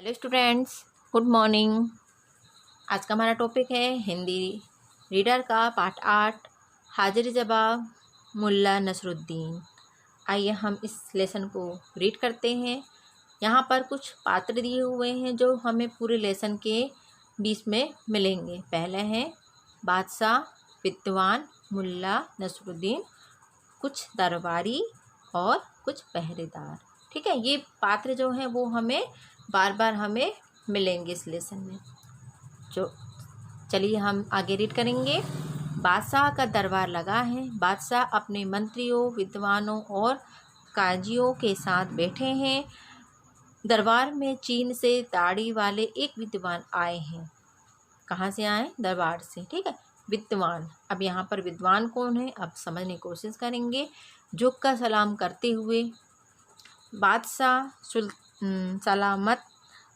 Hello students, good morning. आज का हमारा टॉपिक है हिंदी रीडर का पार्ट 8 हाजिर जवाब मुल्ला नसरुद्दीन। आइए हम इस लेसन को रीड करते हैं। यहाँ पर कुछ पात्र दिए हुए हैं जो हमें पूरे लेसन के बीच में मिलेंगे। पहले हैं बादशाह, विद्वान, मुल्ला नसरुद्दीन, कुछ दरबारी और कुछ पहरेदार। ठीक है, ये पात्र जो हैं वो हमें बार बार हमें मिलेंगे इस लेसन में। जो चलिए हम आगे रीड करेंगे। बादशाह का दरबार लगा है। बादशाह अपने मंत्रियों, विद्वानों और काजियों के साथ बैठे हैं। दरबार में चीन से दाढ़ी वाले एक विद्वान आए हैं। कहाँ से आए? दरबार से। ठीक है, विद्वान। अब यहाँ पर विद्वान कौन है, अब समझने की कोशिश करेंगे। झुक कर सलाम करते हुए बादशाह सलामत,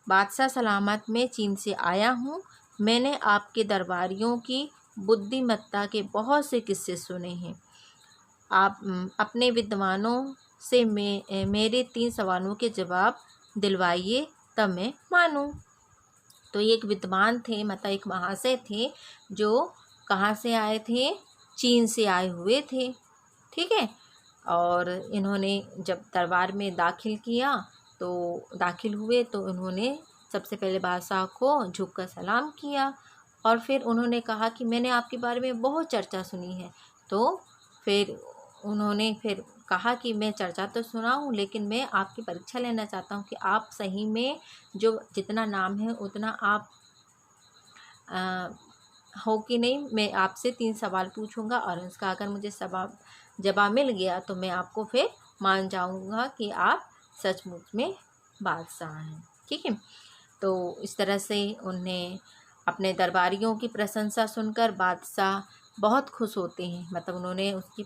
बादशाह सलामत, मैं चीन से आया हूँ। मैंने आपके दरबारियों की बुद्धिमत्ता के बहुत से किस्से सुने हैं। आप अपने विद्वानों से मेरे 3 सवालों के जवाब दिलवाइए, तब मैं मानूँ। तो ये एक विद्वान थे, मतलब एक महाशय थे जो कहाँ से आए थे? चीन से आए हुए थे। ठीक है, और इन्होंने जब दरबार में दाखिल हुए तो उन्होंने सबसे पहले बादशाह को झुककर सलाम किया और फिर उन्होंने कहा कि मैंने आपके बारे में बहुत चर्चा सुनी है। तो फिर उन्होंने फिर कहा कि मैं चर्चा तो सुना हूँ, लेकिन मैं आपकी परीक्षा लेना चाहता हूँ कि आप सही में जो जितना नाम है उतना आप हो कि नहीं। मैं आपसे 3 सवाल पूछूंगा और उसका अगर मुझे जवाब मिल गया तो मैं आपको फिर मान जाऊंगा कि आप सचमुच में बादशाह हैं। ठीक है, तो इस तरह से उन्हें अपने दरबारियों की प्रशंसा सुनकर बादशाह बहुत खुश होते हैं। मतलब उन्होंने उसकी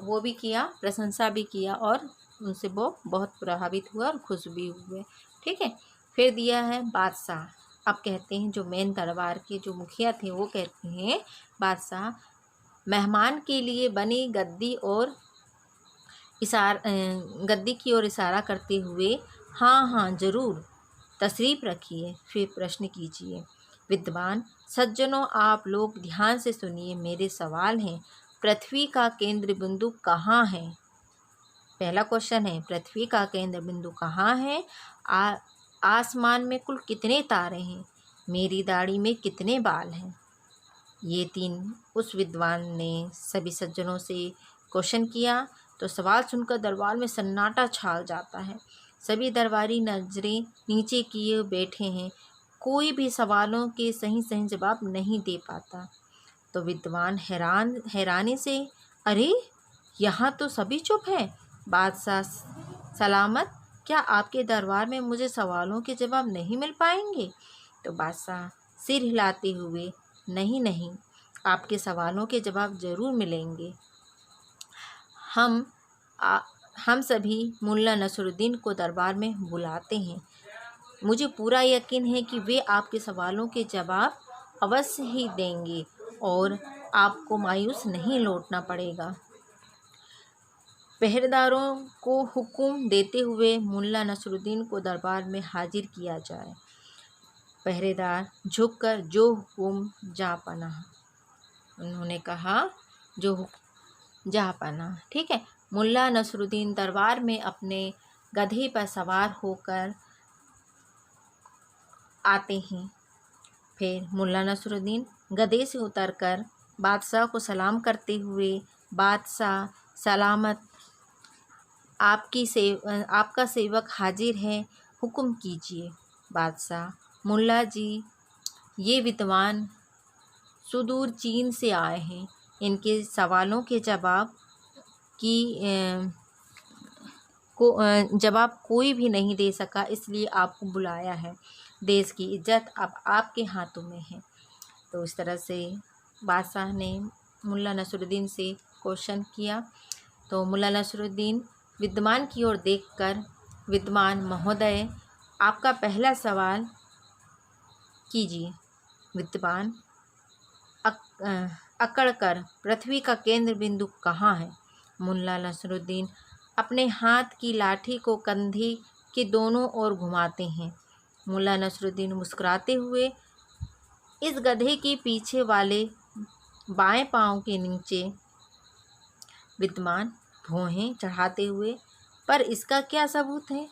वो भी किया, प्रशंसा भी किया और उनसे वो बहुत प्रभावित हुआ और खुश भी हुए। ठीक है, फिर दिया है बादशाह। अब कहते हैं जो मेन दरबार के जो मुखिया थे वो कहते हैं बादशाह, मेहमान के लिए बनी गद्दी की ओर इशारा करते हुए, हाँ हाँ ज़रूर तशरीफ़ रखिए, फिर प्रश्न कीजिए। विद्वान, सज्जनों आप लोग ध्यान से सुनिए, मेरे सवाल हैं। पृथ्वी का केंद्र बिंदु कहाँ है? पहला क्वेश्चन है, पृथ्वी का केंद्र बिंदु कहाँ है? आसमान में कुल कितने तारे हैं? मेरी दाढ़ी में कितने बाल हैं? ये 3 उस विद्वान ने सभी सज्जनों से क्वेश्चन किया। तो सवाल सुनकर दरबार में सन्नाटा छा जाता है। सभी दरबारी नजरें नीचे किए बैठे हैं। कोई भी सवालों के सही जवाब नहीं दे पाता। तो विद्वान हैरानी से, अरे यहाँ तो सभी चुप हैं। बादशाह सलामत, क्या आपके दरबार में मुझे सवालों के जवाब नहीं मिल पाएंगे? तो बादशाह सिर हिलाते हुए, नहीं, आपके सवालों के जवाब ज़रूर मिलेंगे। हम सभी मुल्ला नसरुद्दीन को दरबार में बुलाते हैं। मुझे पूरा यकीन है कि वे आपके सवालों के जवाब अवश्य ही देंगे और आपको मायूस नहीं लौटना पड़ेगा। पहरेदारों को हुक्म देते हुए मुल्ला नसरुद्दीन को दरबार में हाजिर किया जाए। पहरेदार झुककर जो हुक्म जा पनाह, उन्होंने कहा जो जा पनाह। ठीक है, मुल्ला नसरुद्दीन दरबार में अपने गधे पर सवार होकर आते हैं। फिर मुल्ला नसरुद्दीन गधे से उतरकर बादशाह को सलाम करते हुए, बादशाह सलामत, आपका सेवक हाजिर है, हुक्म कीजिए। बादशाह, मुल्ला जी, ये विद्वान सुदूर चीन से आए हैं। इनके सवालों के जवाब कोई भी नहीं दे सका, इसलिए आपको बुलाया है। देश की इज्जत अब आपके हाथों में है। तो इस तरह से बादशाह ने मुल्ला नसरुद्दीन से क्वेश्चन किया। तो मुल्ला नसरुद्दीन विद्वान की ओर देखकर, विद्वान महोदय, आपका पहला सवाल कीजिए। विद्वान अकड़कर, पृथ्वी का केंद्र बिंदु कहाँ है? मुल्ला नसरुद्दीन अपने हाथ की लाठी को कंधे के दोनों ओर घुमाते हैं। मुल्ला नसरुद्दीन मुस्कुराते हुए इस गधे के पीछे वाले बाएं पांव के नीचे विद्यमान भौहें चढ़ाते हुए, पर इसका क्या सबूत है?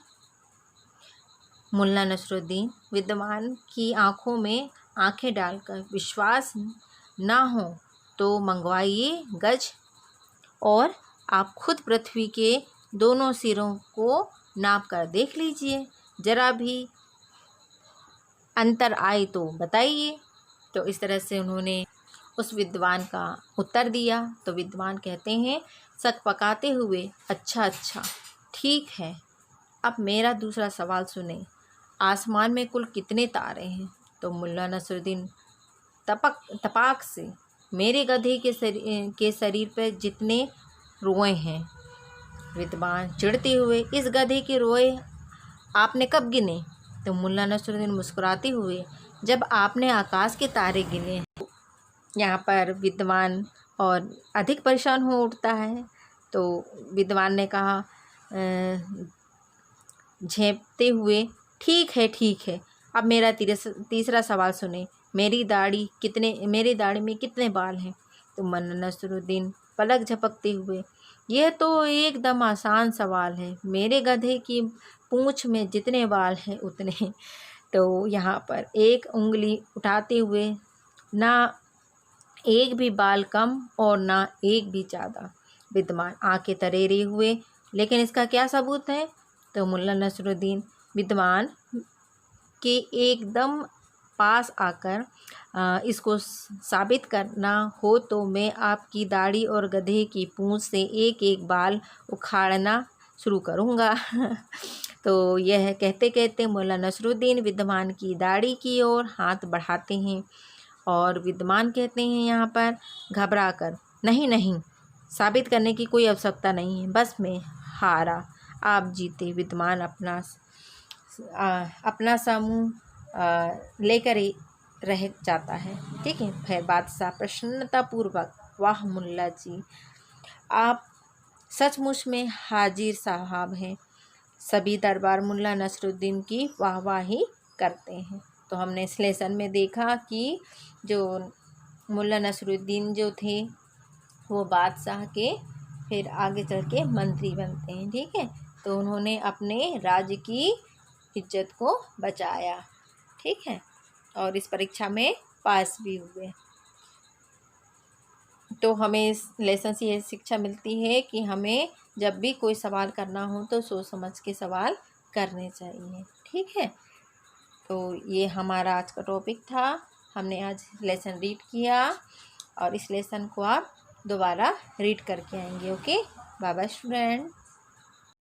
मुल्ला नसरुद्दीन विद्यमान की आंखों में आंखें डालकर, विश्वास ना हो तो मंगवाइए गज, और आप खुद पृथ्वी के दोनों सिरों को नाप कर देख लीजिए, जरा भी अंतर आए तो बताइए। तो इस तरह से उन्होंने उस विद्वान का उत्तर दिया। तो विद्वान कहते हैं शक पकाते हुए, अच्छा अच्छा ठीक है, अब मेरा दूसरा सवाल सुने, आसमान में कुल कितने तारे हैं? तो मुल्ला नसरुद्दीन तपाक से, मेरे गधे के शरीर पर जितने रोए हैं। विद्वान चिढ़ते हुए, इस गधे के रोए आपने कब गिने? तो मुल्ला नसरुद्दीन मुस्कुराते हुए, जब आपने आकाश के तारे गिने। यहाँ पर विद्वान और अधिक परेशान हो उठता है। तो विद्वान ने कहा झेंपते हुए, ठीक है, अब मेरा तीसरा सवाल सुने, मेरी दाढ़ी में कितने बाल हैं? तो मुल्ला नसरुद्दीन पलक झपकते हुए, यह तो एकदम आसान सवाल है, मेरे गधे की पूंछ में जितने बाल हैं उतने। तो यहाँ पर एक उंगली उठाते हुए, ना एक भी बाल कम और ना एक भी ज़्यादा। विद्वान आंखें तरेरे हुए, लेकिन इसका क्या सबूत है? तो मुल्ला नसरुद्दीन विद्वान के एकदम पास आकर, इसको साबित करना हो तो मैं आपकी दाढ़ी और गधे की पूंछ से एक एक बाल उखाड़ना शुरू करूँगा। तो यह कहते कहते मुल्ला नसरुद्दीन विद्वान की दाढ़ी की ओर हाथ बढ़ाते हैं, और विद्वान कहते हैं यहाँ पर घबरा कर, नहीं, साबित करने की कोई आवश्यकता नहीं है, बस मैं हारा, आप जीते। विद्वान अपना समूह लेकर ही रह जाता है। ठीक है। फिर बादशाह प्रसन्नतापूर्वक, वाह मुल्ला जी, आप सचमुच में हाजिर साहब हैं। सभी दरबार मुल्ला नसरुद्दीन की वाहवाही करते हैं। तो हमने इस लेसन में देखा कि जो मुल्ला नसरुद्दीन जो थे वो बादशाह के फिर आगे चल के मंत्री बनते हैं। ठीक है। तो उन्होंने अपने राज्य की इज्जत को बचाया। ठीक है। और इस परीक्षा में पास भी हुए। तो हमें इस लेसन से ये शिक्षा मिलती है कि हमें जब भी कोई सवाल करना हो तो सोच समझ के सवाल करने चाहिए। ठीक है। तो ये हमारा आज का टॉपिक था। हमने आज लेसन रीड किया, और इस लेसन को आप दोबारा रीड करके आएंगे। Okay, bye bye student.